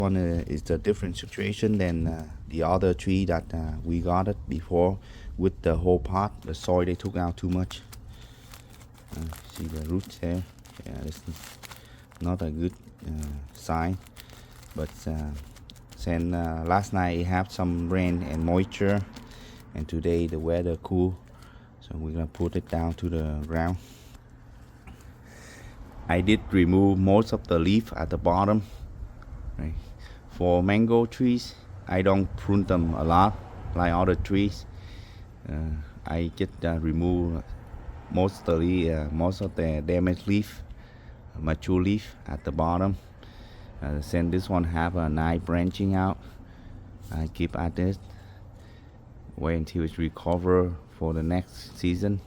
One is a different situation than the other tree that we got it before with the whole pot. The soil they took out too much. See the roots there? Yeah, it's not a good sign. But since last night it had some rain and moisture, and today the weather cool, so we're gonna put it down to the ground. I did remove most of the leaf at the bottom. Right. For mango trees, I don't prune them a lot like other trees. I just remove most of the damaged leaf, mature leaf at the bottom. Since this one have a nice branching out, I keep at it. Wait until it's recover for the next season.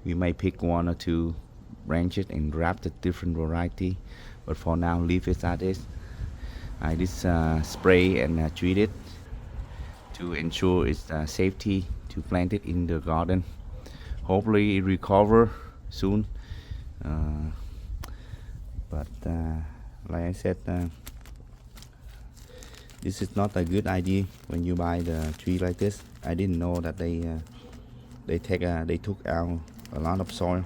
We may pick one or two branches and grab the different variety, but for now leave it as is. I just spray and treat it to ensure its safety to plant it in the garden. Hopefully it recover soon, but like I said, this is not a good idea when you buy the tree like this. I didn't know that they took out a lot of soil.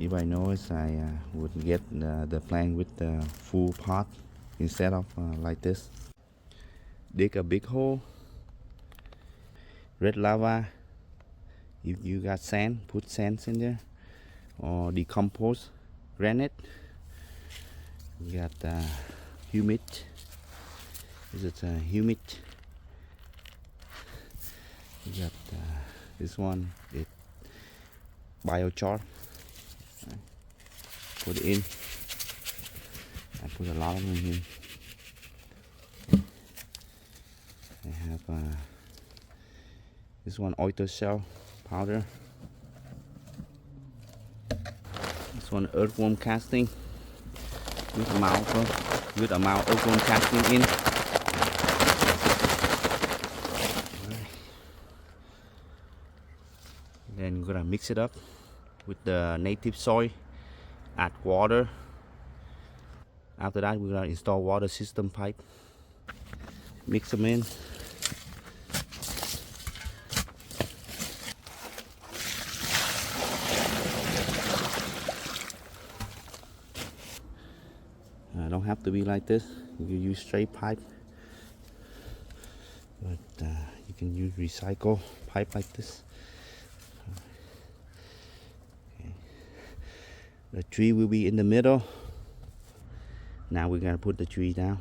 If I know it, I would get the plant with the full pot instead of like this. Dig a big hole. Red lava. If you got sand, put sand in there, or decomposed granite. You got humid. This is humid. You got this one, it biochar. Put it in. I put a lot of them in. I have this one oyster shell powder. This one earthworm casting. Good amount earthworm casting in. Then we're gonna mix it up with the native soil. Add water. After that, we're gonna install water system pipe. Mix them in. Don't have to be like this. You can use straight pipe, but you can use recycle pipe like this. Okay. The tree will be in the middle. Now we're gonna put the tree down.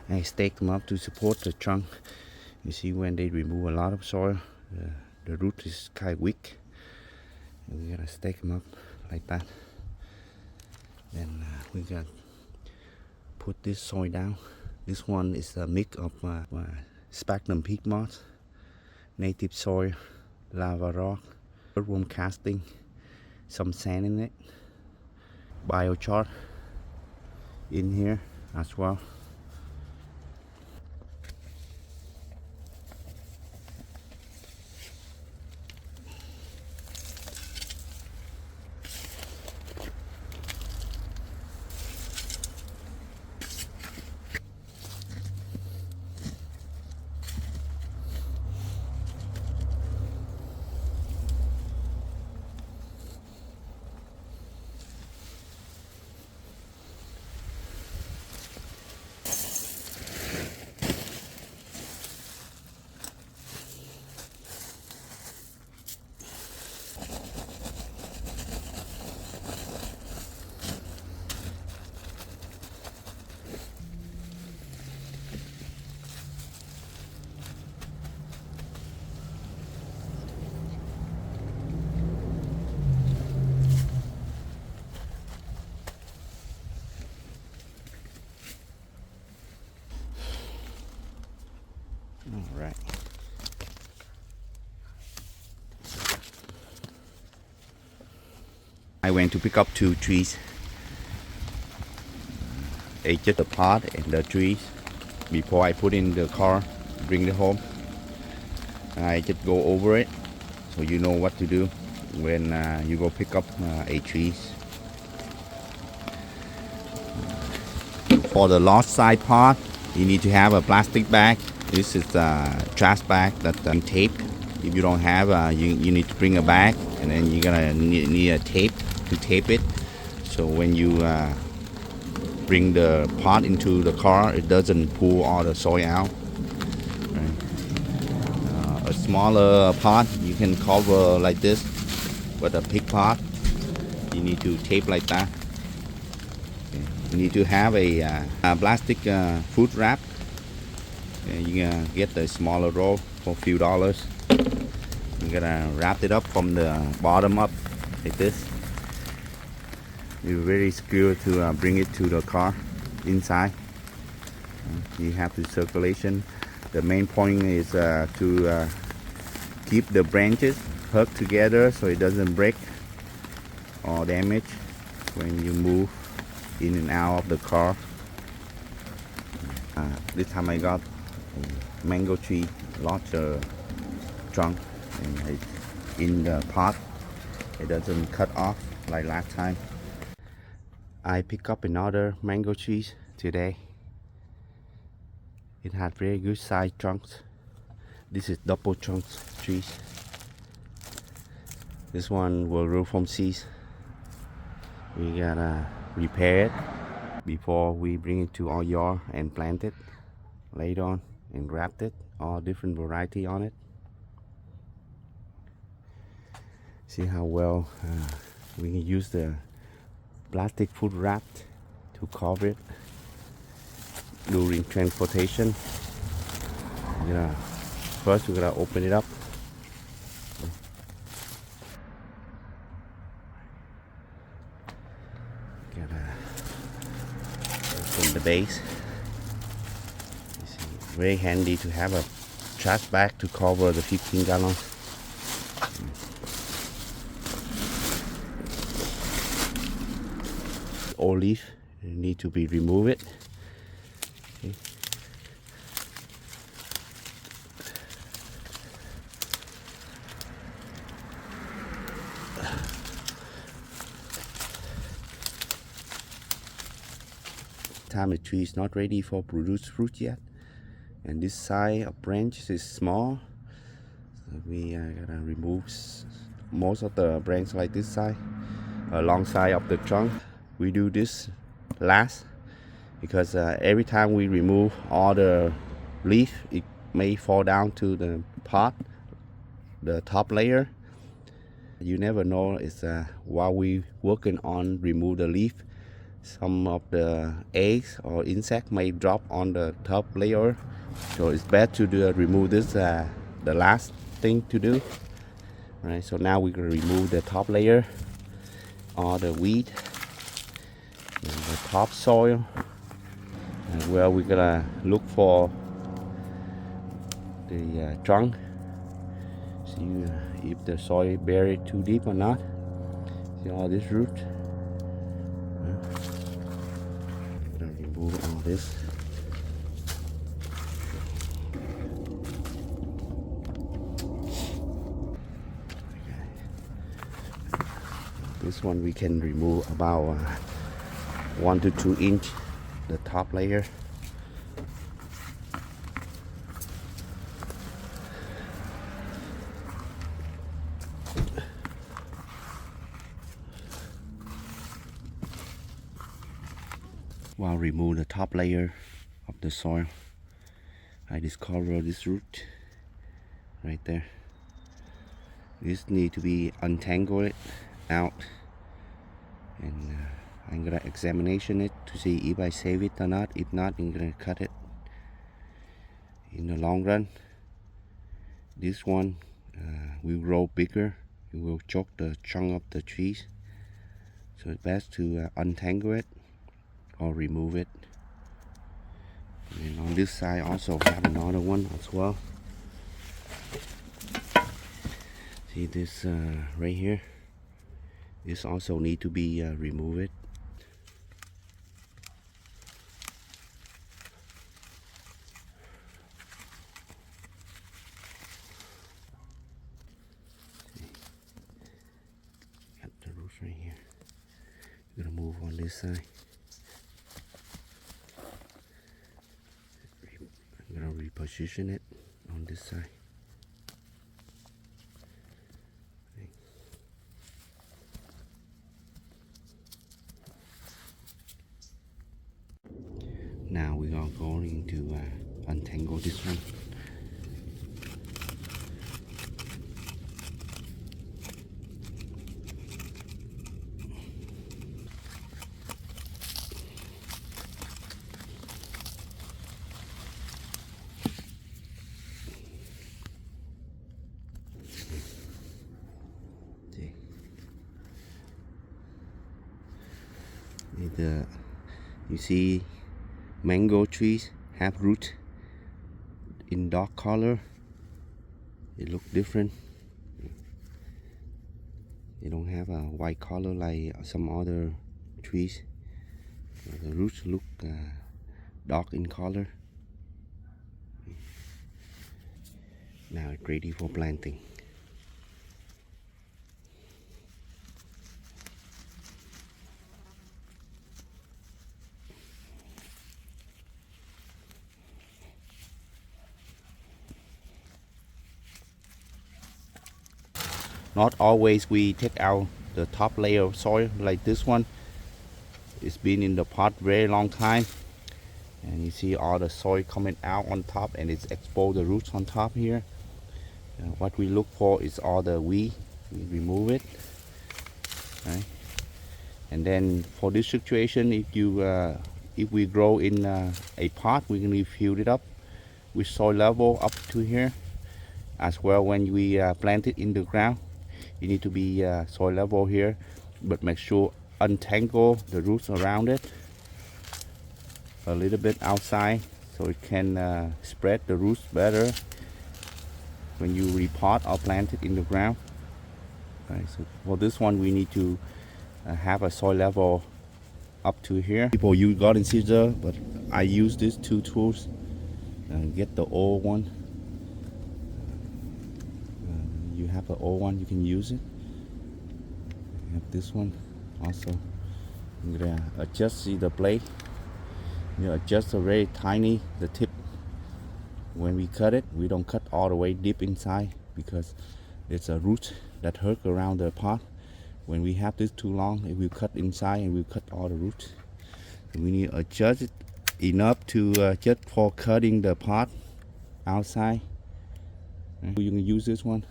I stake them up to support the trunk. You see, when they remove a lot of soil, the root is kind of weak. And we're gonna stake them up like that. Then we got put this soil down. This one is a mix of sphagnum peat moss, native soil, lava rock, earthworm casting, some sand in it, biochar in here as well. All right. I went to pick up 2 trees. I just the pot and the trees before I put in the car, bring it home. I just go over it so you know what to do when you go pick up a trees. For the large side part, you need to have a plastic bag. This is a trash bag that tape. If you don't have, you need to bring a bag, and then you're gonna need a tape to tape it. So when you bring the pot into the car, it doesn't pull all the soil out. Right. A smaller pot you can cover like this, but a big pot you need to tape like that. Okay. You need to have a plastic food wrap. Okay. You can get the smaller roll for a few dollars. You're gonna wrap it up from the bottom up like this. You're very secure to bring it to the car inside. You have the circulation. The main point is to keep the branches hooked together so it doesn't break or damage when you move in and out of the car. This time I got a mango tree larger trunk, and it's in the pot. It doesn't cut off like last time. I pick up another mango trees today. It had very good size trunks. This is double trunks trees. This one will grow from seeds. We gotta repair it before we bring it to our yard and plant it later on and graft it, all different variety on it. See how well we can use the plastic food wrap to cover it during transportation. First we're gonna open it up. Gotta open the base. Very handy to have a trash bag to cover the 15 gallons. Old leaf need to be removed. Okay. Time the tree is not ready for produce fruit yet, and this side of branch is small, so we gotta remove most of the branch like this side alongside of the trunk. We do this last because every time we remove all the leaf, it may fall down to the pot, the top layer. You never know. It's while we working on remove the leaf, some of the eggs or insect may drop on the top layer, so it's best to remove this the last thing to do. All right, so now we're gonna remove the top layer, all the weed and the topsoil, and where we're gonna look for the trunk, see if the soil buried too deep or not. See all this root. I'm gonna remove all this. This one we can remove about 1 to 2 inch, the top layer. While remove the top layer of the soil, I discover this root right there. This need to be untangled out, and I'm gonna examination it to see if I save it or not. If not, I'm gonna cut it. In the long run, this one will grow bigger. It will choke the trunk of the trees, so it's best to untangle it or remove it. And on this side also have another one as well. See this right here, this also need to be removed. Got the roots right here. I'm gonna move on this side. Now reposition it on this side. Now we are going to untangle this one. You see mango trees have root in dark color. It look different. They don't have a white color like some other trees. The roots look dark in color. Now it's ready for planting. Not always we take out the top layer of soil like this one. It's been in the pot very long time, and you see all the soil coming out on top, and it's exposed the roots on top here. What we look for is all the weed. We remove it, right? And then for this situation, if we grow in a pot, we can fill it up with soil level up to here. As well, when we plant it in the ground, you need to be soil level here, but make sure untangle the roots around it a little bit outside, so it can spread the roots better when you repot or plant it in the ground. Right, so for this one, we need to have a soil level up to here. People use garden scissors, but I use these two tools. Get the old one. You have an old one, you can use it. I have this one also. I'm gonna adjust, see the blade. You adjust a very tiny the tip. When we cut it, we don't cut all the way deep inside because it's a root that hurt around the pot. When we have this too long, it will cut inside and we'll cut all the roots. And we need to adjust it enough to just for cutting the pot outside. You can use this one.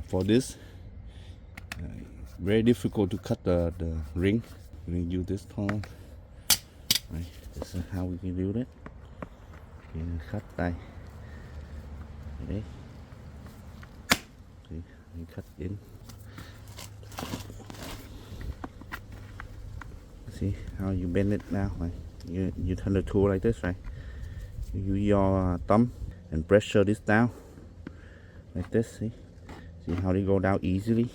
For this, very difficult to cut the ring. We can use this tool. Right. This is how we can do it. You can cut đây. Đấy. See, you cut in. See how you bend it now. Right? You turn the tool like this, right? You use your thumb and pressure this down like this. See how they go down easily.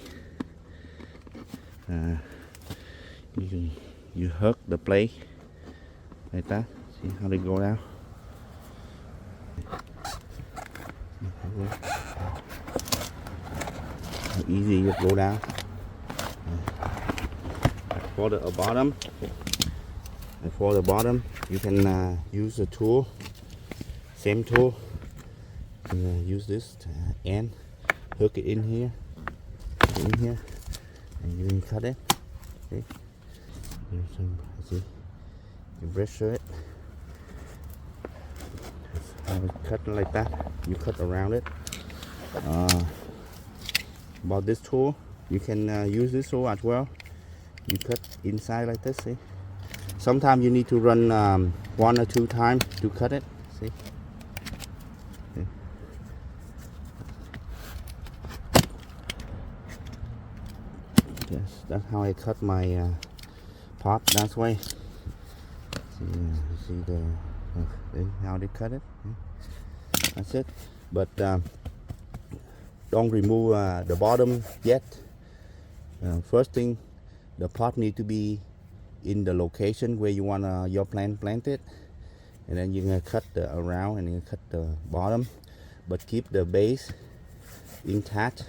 You hook the blade like that. See how they go down. How easy you go down. For the bottom, you can use the tool, same tool. Use this end, hook it in here, and you can cut it. See, you pressure it. I will cut it like that. You cut around it. About this tool, you can use this tool as well. You cut inside like this. See, sometimes you need to run 1 or 2 times to cut it. See. Yes, that's how I cut my pot. That way. See the how they cut it. That's it. But don't remove the bottom yet. First thing, the pot need to be in the location where you want your plant planted, and then you're gonna cut the around and you cut the bottom, but keep the base intact.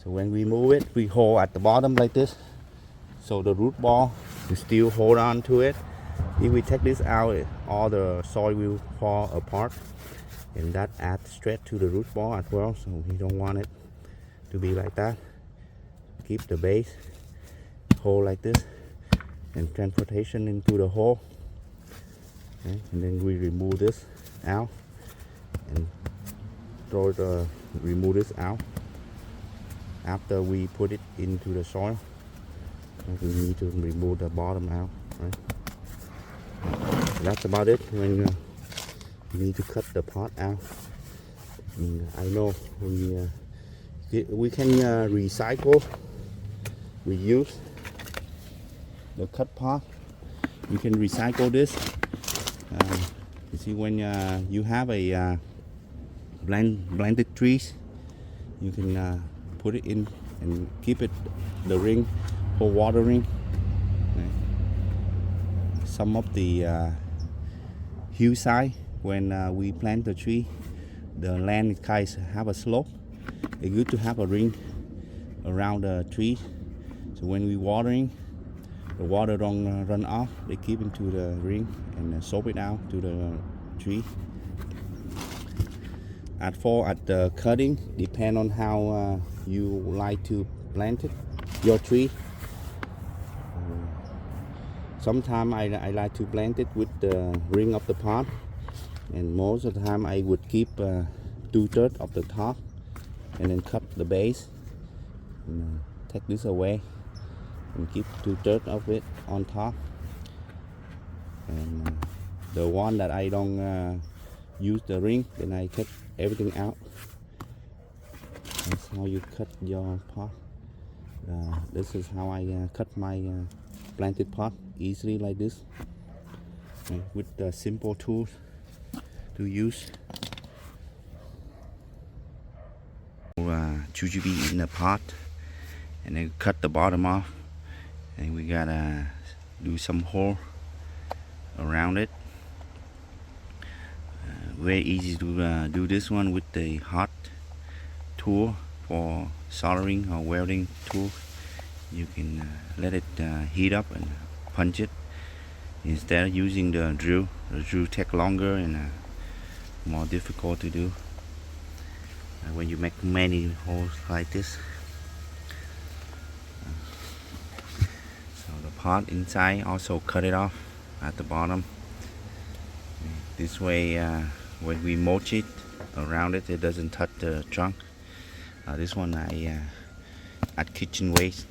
So when we move it, we hold at the bottom like this, so the root ball will still hold on to it, If we take this out, all the soil will fall apart, and that adds stress to the root ball as well. So we don't want it to be like that. Keep the base hole like this, and transportation into the hole. Okay, and then we remove this out and remove this out after we put it into the soil. We need to remove the bottom out, right? That's about it. When you need to cut the pot out. I know we can recycle, reuse the cut pot. You can recycle this. You see, when you have a blended trees, you can put it in and keep it the ring for watering. Some of the hillside, when we plant the tree, the land kind of have a slope. It's good to have a ring around the tree, so when we watering, the water don't run off. They keep into the ring and soak it out to the tree. At the cutting, depend on how you like to plant it, your tree. Sometimes I like to plant it with the ring of the pot, and most of the time I would keep 2/3 of the top and then cut the base and take this away and keep 2/3 of it on top. And the one that I don't use the ring, then I cut everything out. That's how you cut your pot. This is how I cut my planted pot, easily like this, with the simple tools to use. Jujube in the pot, and then cut the bottom off, and we gotta do some hole around it. Very easy to do this one with the hot tool for soldering or welding tool. You can let it heat up and punch it instead of using the drill. The drill takes longer and more difficult to do when you make many holes like this. So the pot inside, also cut it off at the bottom. This way, when we mulch it around it, it doesn't touch the trunk. This one I add kitchen waste.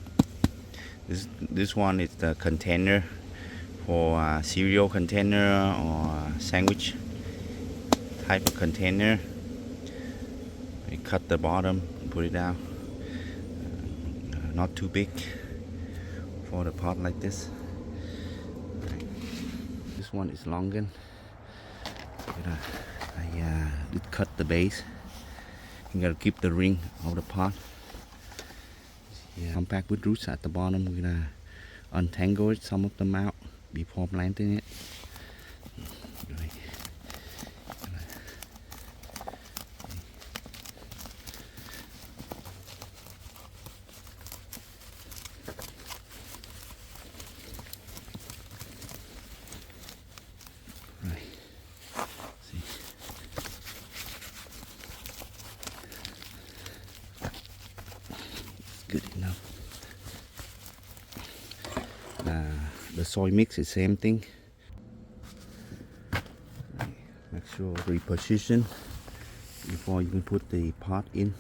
This one is the container for cereal container or sandwich type of container. We cut the bottom and put it out. Not too big for the pot like this. This one is Longan. I did cut the base. You gotta keep the ring of the pot. Compact with roots at the bottom. We're gonna untangle it, some of them out before planting it. Good enough. The soil mix is same thing. Make sure reposition before you can put the pot in.